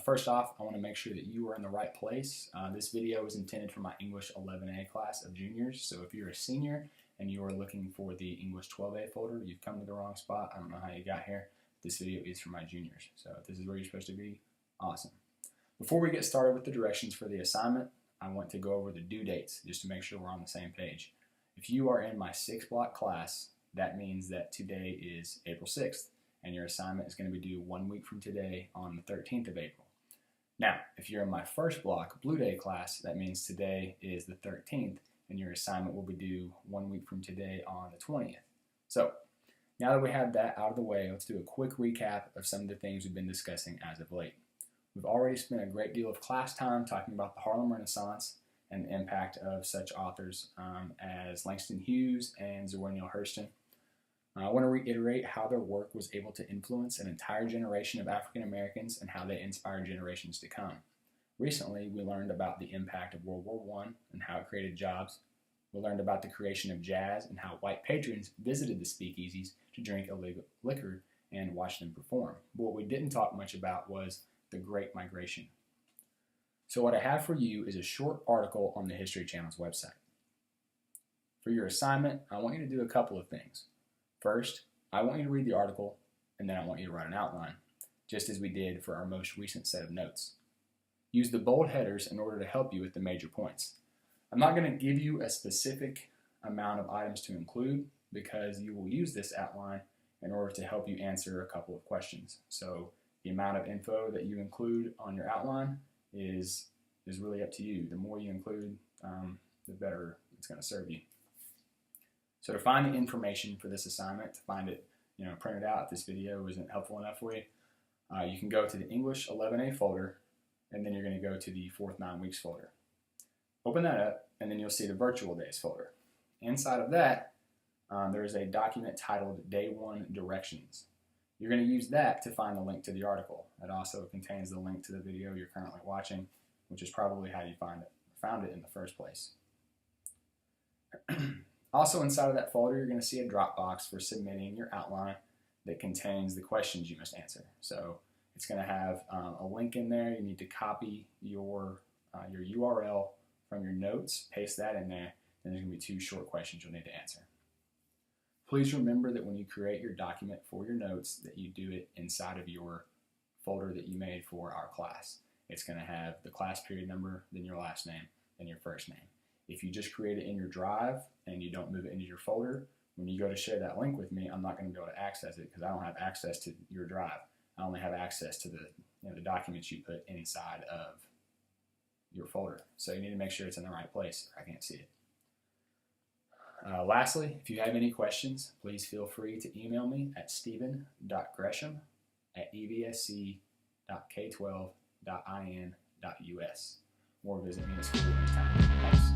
First off, I want to make sure that you are in the right place. This video is intended for my English 11A class of juniors, so if you're a senior and you are looking for the English 12A folder, you've come to the wrong spot. I don't know how you got here. This video is for my juniors, so if this is where you're supposed to be, awesome. Before we get started with the directions for the assignment, I want to go over the due dates just to make sure we're on the same page. If you are in my 6-block class, that means that today is April 6th, and your assignment is going to be due 1 week from today on the 13th of April. Now, if you're in my 1st block, Blue Day class, that means today is the 13th, and your assignment will be due 1 week from today on the 20th. So, now that we have that out of the way, let's do a quick recap of some of the things we've been discussing as of late. We've already spent a great deal of class time talking about the Harlem Renaissance and the impact of such authors as Langston Hughes and Zora Neale Hurston. I want to reiterate how their work was able to influence an entire generation of African Americans and how they inspired generations to come. Recently, we learned about the impact of World War I and how it created jobs. We learned about the creation of jazz and how white patrons visited the speakeasies to drink illegal liquor and watch them perform. But what we didn't talk much about was the Great Migration. So what I have for you is a short article on the History Channel's website. For your assignment, I want you to do a couple of things. First, I want you to read the article, and then I want you to write an outline, just as we did for our most recent set of notes. Use the bold headers in order to help you with the major points. I'm not going to give you a specific amount of items to include because you will use this outline in order to help you answer a couple of questions. So the amount of info that you include on your outline is really up to you. The more you include, the better it's going to serve you. So to find the information for this assignment, to find it, printed out if this video isn't helpful enough for you, you can go to the English 11A folder, and then you're going to go to the 4th 9 weeks folder. Open that up, and then you'll see the virtual days folder. Inside of that, there is a document titled Day 1 Directions. You're going to use that to find the link to the article. It also contains the link to the video you're currently watching, which is probably how you found it in the first place. Also inside of that folder, you're going to see a drop box for submitting your outline that contains the questions you must answer. So it's going to have a link in there. You need to copy your URL from your notes, paste that in there, and there's going to be 2 short questions you'll need to answer. Please remember that when you create your document for your notes, that you do it inside of your folder that you made for our class. It's going to have the class period number, then your last name, then your first name. If you just create it in your drive and you don't move it into your folder, when you go to share that link with me, I'm not going to be able to access it because I don't have access to your drive. I only have access to the documents you put inside of your folder. So you need to make sure it's in the right place or I can't see it. Lastly, if you have any questions, please feel free to email me at steven.gresham@evsc.k12.in.us or visit me at school anytime. Thanks.